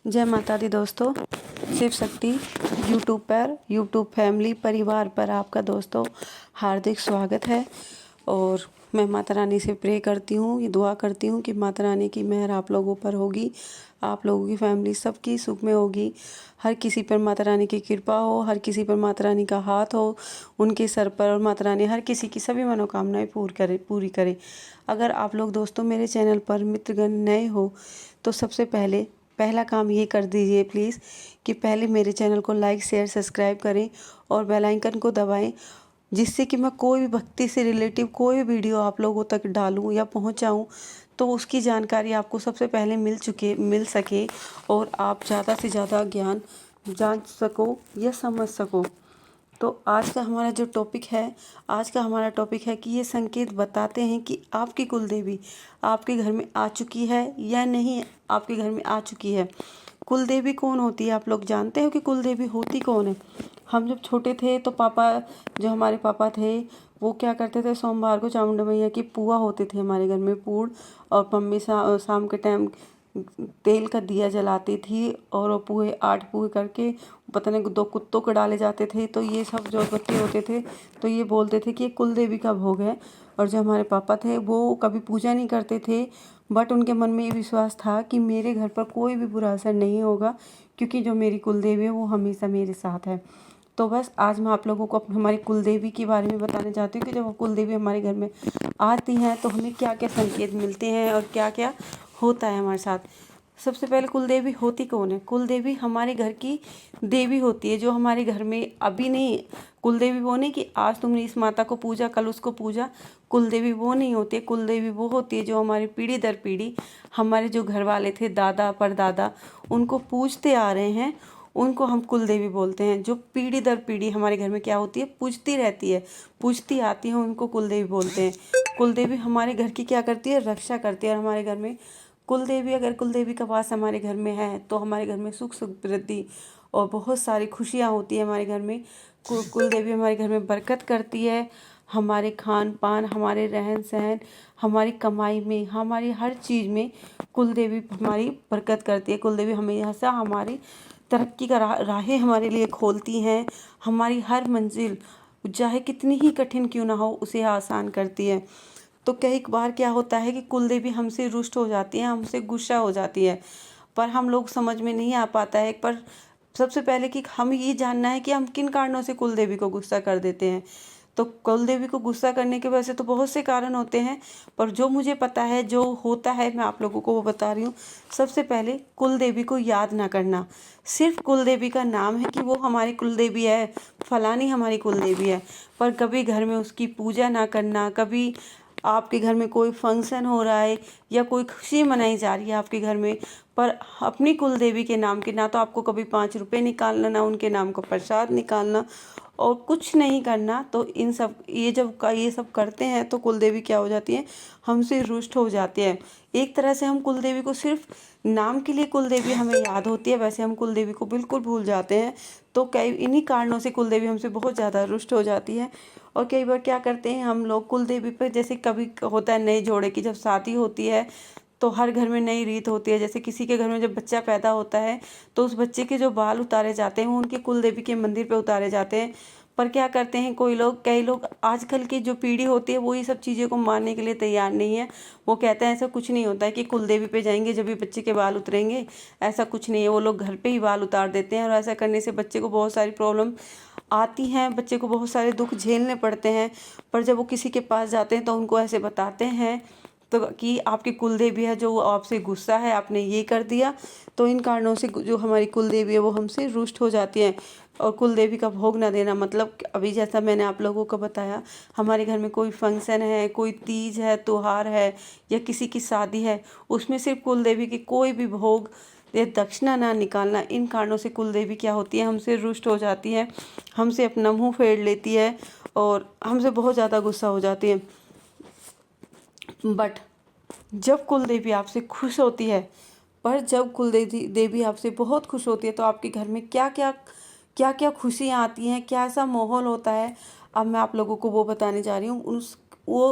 जय माता दी दोस्तों। शिव शक्ति यूट्यूब फैमिली परिवार पर आपका दोस्तों हार्दिक स्वागत है। और मैं माता रानी से प्रे करती हूँ, ये दुआ करती हूँ कि माता रानी की मेहर आप लोगों पर होगी, आप लोगों की फैमिली सबकी सुख में होगी। हर किसी पर माता रानी की कृपा हो, हर किसी पर माता रानी का हाथ हो उनके सर पर, और माता रानी हर किसी की सभी मनोकामनाएं पूरी करे। अगर आप लोग दोस्तों मेरे चैनल पर मित्रगण नए हो तो सबसे पहला काम ये कर दीजिए प्लीज़ कि पहले मेरे चैनल को लाइक शेयर सब्सक्राइब करें और बेल आइकन को दबाएं, जिससे कि मैं कोई भी भक्ति से रिलेटिव कोई वीडियो आप लोगों तक डालूं या पहुंचाऊं तो उसकी जानकारी आपको सबसे पहले मिल सके और आप ज़्यादा से ज़्यादा ज्ञान जान सको या समझ सको। तो आज का हमारा टॉपिक है कि ये संकेत बताते हैं कि आपकी कुल देवी आपके घर में आ चुकी है या नहीं आपके घर में आ चुकी है। कुल देवी कौन होती है? आप लोग जानते हो कि कुल देवी होती कौन है? हम जब छोटे थे तो जो हमारे पापा थे वो क्या करते थे, सोमवार को चामुंडा मैया की पुआ होते थे हमारे घर में, पूड़, और मम्मी शाम के टाइम तेल का दिया जलाती थी और वो पुए 8 पुए करके पता नहीं 2 कुत्तों को डाले जाते थे। तो ये सब जो बच्चे होते थे तो ये बोलते थे कि ये कुल देवी का भोग है। और जो हमारे पापा थे वो कभी पूजा नहीं करते थे, बट उनके मन में ये विश्वास था कि मेरे घर पर कोई भी बुरा असर नहीं होगा, क्योंकि जो मेरी कुल देवी है वो हमेशा मेरे साथ है। तो बस आज मैं आप लोगों को हमारी कुल देवी के बारे में बताने चाहती हूँ कि जब कुल देवी हमारे घर में आती हैं तो हमें क्या क्या संकेत मिलते हैं और क्या क्या होता है हमारे साथ। सबसे पहले कुल देवी होती कौन है? कुल देवी हमारे घर की देवी होती है, जो हमारे घर में अभी नहीं। कुल देवी वो नहीं कि आज तुमने इस माता को पूजा कल उसको पूजा, कुल देवी वो नहीं होती है। कुल देवी वो होती है जो हमारी पीढ़ी दर पीढ़ी हमारे जो घर वाले थे, दादा परदादा, उनको पूजते आ रहे हैं, उनको हम कुल देवी बोलते हैं। जो पीढ़ी दर पीढ़ी हमारे घर में क्या होती है, पूजती रहती है, पूजती आती है, उनको कुल देवी बोलते हैं। कुल देवी हमारे घर की क्या करती है, रक्षा करती है। और हमारे घर में अगर कुल देवी का वास हमारे घर में है तो हमारे घर में सुख समृद्धि और बहुत सारी खुशियाँ होती है। हमारे घर में कुल देवी हमारे घर में बरकत करती है। हमारे खान पान, हमारे रहन सहन, हमारी कमाई में, हमारी हर चीज़ में कुल देवी हमारी बरकत करती है। कुल देवी हमेशा हमारी तरक्की का राहें हमारे लिए खोलती हैं। हमारी हर मंजिल चाहे कितनी ही कठिन क्यों ना हो उसे आसान करती है। तो कई बार क्या होता है कि कुल देवी हमसे रुष्ट हो जाती है, हमसे गुस्सा हो जाती है, पर हम लोग समझ में नहीं आ पाता है। पर सबसे पहले कि हम ये जानना है कि हम किन कारणों से कुल देवी को गुस्सा कर देते हैं। तो कुल देवी को गुस्सा करने के वैसे तो बहुत से कारण होते हैं, पर जो मुझे पता है जो होता है मैं आप लोगों को वो बता रही हूँ। सबसे पहले कुल देवी को याद ना करना। सिर्फ कुल देवी का नाम है कि वो हमारी कुल देवी है, फलानी हमारी कुल देवी है, पर कभी घर में उसकी पूजा ना करना। कभी आपके घर में कोई फंक्शन हो रहा है या कोई खुशी मनाई जा रही है आपके घर में, पर अपनी कुल देवी के नाम के ना तो आपको कभी 5 रुपए निकालना, ना उनके नाम का प्रसाद निकालना और कुछ नहीं करना। तो ये सब करते हैं तो कुल देवी क्या हो जाती है, हमसे रुष्ट हो जाती है। एक तरह से हम कुल देवी को सिर्फ नाम के लिए कुल देवी हमें याद होती है, वैसे हम कुल देवी को बिल्कुल भूल जाते हैं। तो कई इन्हीं कारणों से कुल देवी हमसे बहुत ज़्यादा रुष्ट हो जाती है। और कई बार क्या करते हैं हम लोग कुल देवी पर, जैसे कभी होता है नए जोड़े की जब शादी होती है तो हर घर में नई रीत होती है। जैसे किसी के घर में जब बच्चा पैदा होता है तो उस बच्चे के जो बाल उतारे जाते हैं वो उनके कुल देवी के मंदिर पे उतारे जाते हैं। पर क्या करते हैं कई लोग आजकल की जो पीढ़ी होती है वो ये सब चीज़ों को मानने के लिए तैयार नहीं है। वो कहते हैं ऐसा कुछ नहीं होता है कि कुल देवी पे जाएंगे जब भी बच्चे के बाल उतरेंगे, ऐसा कुछ नहीं है। वो लोग घर पे ही बाल उतार देते हैं और ऐसा करने से बच्चे को बहुत सारी प्रॉब्लम आती हैं, बच्चे को बहुत सारे दुख झेलने पड़ते हैं। पर जब वो किसी के पास जाते हैं तो उनको ऐसे बताते हैं तो कि आपकी कुल देवी है जो आपसे गुस्सा है, आपने ये कर दिया। तो इन कारणों से जो हमारी कुल देवी है वो हमसे रुष्ट हो जाती है। और कुल देवी का भोग ना देना मतलब अभी जैसा मैंने आप लोगों को बताया, हमारे घर में कोई फंक्शन है, कोई तीज है, त्योहार है या किसी की शादी है, उसमें सिर्फ कुल देवी के कोई भी भोग या दक्षिणा ना निकालना। इन कारणों से कुल देवी क्या होती है, हमसे रुष्ट हो जाती है, हमसे अपना मुँह फेर लेती है और हमसे बहुत ज़्यादा गुस्सा हो जाती है। बट जब कुल देवी आपसे खुश होती है, जब कुल देवी आपसे बहुत खुश होती है तो आपके घर में क्या क्या खुशियाँ आती हैं, क्या सा माहौल होता है, अब मैं आप लोगों को वो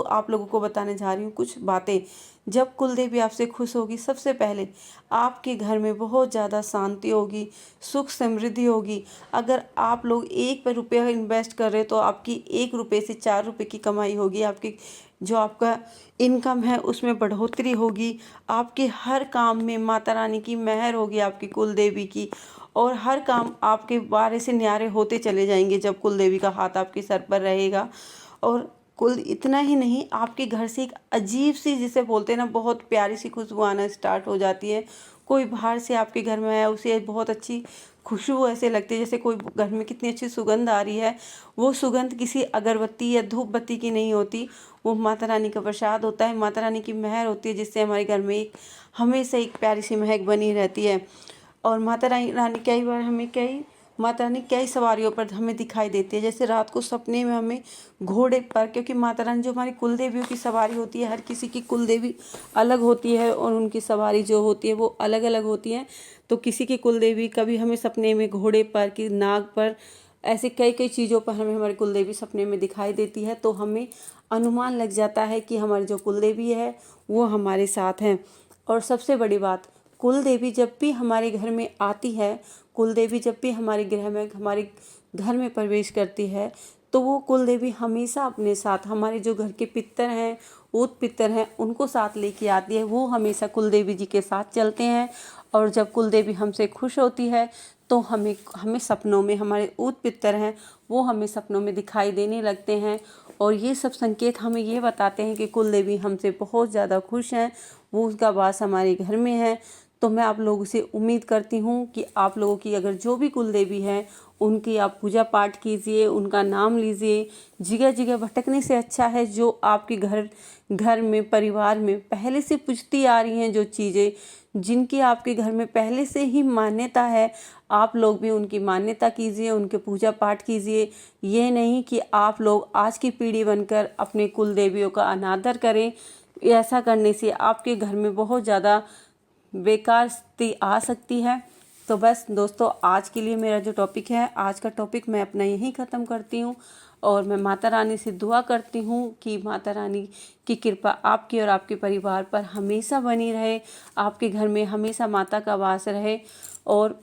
आप लोगों को बताने जा रही हूँ कुछ बातें जब कुल देवी आपसे खुश होगी, सबसे पहले आपके घर में बहुत ज़्यादा शांति होगी, सुख समृद्धि होगी। अगर आप लोग 1 रुपया इन्वेस्ट कर रहे हो तो आपकी 1 रुपये से 4 रुपये की कमाई होगी। आपकी जो आपका इनकम है उसमें बढ़ोतरी होगी। आपके हर काम में माता रानी की मेहर होगी, आपकी कुल देवी की, और हर काम आपके बारे से न्यारे होते चले जाएंगे जब कुल देवी का हाथ आपके सर पर रहेगा। और कुल इतना ही नहीं, आपके घर से एक अजीब सी, जिसे बोलते हैं ना, बहुत प्यारी सी खुशबू आना स्टार्ट हो जाती है। कोई बाहर से आपके घर में आया, उसे बहुत अच्छी खुशबू ऐसे लगती है जैसे कोई घर में कितनी अच्छी सुगंध आ रही है। वो सुगंध किसी अगरबत्ती या धूप बत्ती की नहीं होती, वो माता रानी का प्रसाद होता है, माता रानी की मेहर होती है, जिससे हमारे घर में हमेशा एक प्यारी सी महक बनी रहती है। और माता रानी कई बार हमें माता रानी कई सवारियों पर हमें दिखाई देती है। जैसे रात को सपने में हमें घोड़े पर, क्योंकि माता रानी जो हमारी कुल देवियों की सवारी होती है, हर किसी की कुल देवी अलग होती है और उनकी सवारी जो होती है वो अलग अलग होती है। तो किसी की कुल देवी कभी हमें सपने में घोड़े पर, कि नाग पर, ऐसे कई कई चीज़ों पर हमें हमारी कुल देवी सपने में दिखाई देती है। तो हमें अनुमान लग जाता है कि हमारी जो कुल देवी है वो हमारे साथ हैं। और सबसे बड़ी बात, कुल देवी जब भी हमारे घर में आती है, कुल देवी जब भी हमारे हमारे घर में प्रवेश करती है, तो वो कुल देवी हमेशा अपने साथ, हमारे जो घर के पितर हैं, ऊत पितर हैं, उनको साथ लेके आती है। वो हमेशा कुल देवी जी के साथ चलते हैं। और जब कुल देवी हमसे खुश होती है तो हमें सपनों में, हमारे ऊत पितर हैं वो हमें सपनों में दिखाई देने लगते हैं। और ये सब संकेत हमें ये बताते हैं कि कुल देवी हमसे बहुत ज़्यादा खुश हैं, वो उसका वास हमारे घर में है। तो मैं आप लोगों से उम्मीद करती हूँ कि आप लोगों की अगर जो भी कुल देवी है उनकी आप पूजा पाठ कीजिए, उनका नाम लीजिए। जगह जगह भटकने से अच्छा है जो आपके घर में, परिवार में पहले से पूजती आ रही हैं, जो चीज़ें जिनकी आपके घर में पहले से ही मान्यता है, आप लोग भी उनकी मान्यता कीजिए, उनके पूजा पाठ कीजिए। ये नहीं कि आप लोग आज की पीढ़ी बनकर अपने कुल देवियों का अनादर करें। ऐसा करने से आपके घर में बहुत ज़्यादा बेकार स्थिति आ सकती है। तो बस दोस्तों, आज के लिए मेरा जो टॉपिक है, आज का टॉपिक मैं अपना यहीं ख़त्म करती हूँ। और मैं माता रानी से दुआ करती हूँ कि माता रानी की कृपा आपकी और आपके परिवार पर हमेशा बनी रहे, आपके घर में हमेशा माता का वास रहे। और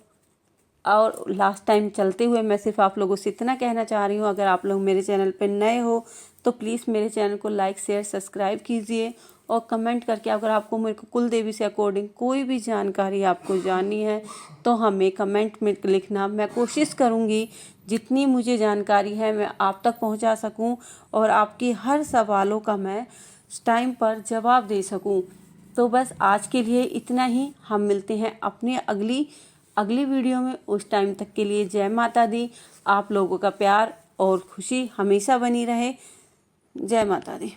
लास्ट टाइम चलते हुए मैं सिर्फ आप लोगों से इतना कहना चाह रही हूँ, अगर आप लोग मेरे चैनल पर नए हो तो प्लीज़ मेरे चैनल को लाइक, शेयर, सब्सक्राइब कीजिए। और कमेंट करके, अगर आपको मेरे को कुल देवी से अकॉर्डिंग कोई भी जानकारी आपको जाननी है तो हमें कमेंट में लिखना। मैं कोशिश करूँगी जितनी मुझे जानकारी है मैं आप तक पहुँचा सकूँ और आपकी हर सवालों का मैं टाइम पर जवाब दे सकूँ। तो बस आज के लिए इतना ही। हम मिलते हैं अपने अगली वीडियो में। उस टाइम तक के लिए जय माता दी। आप लोगों का प्यार और खुशी हमेशा बनी रहे। जय माता दी।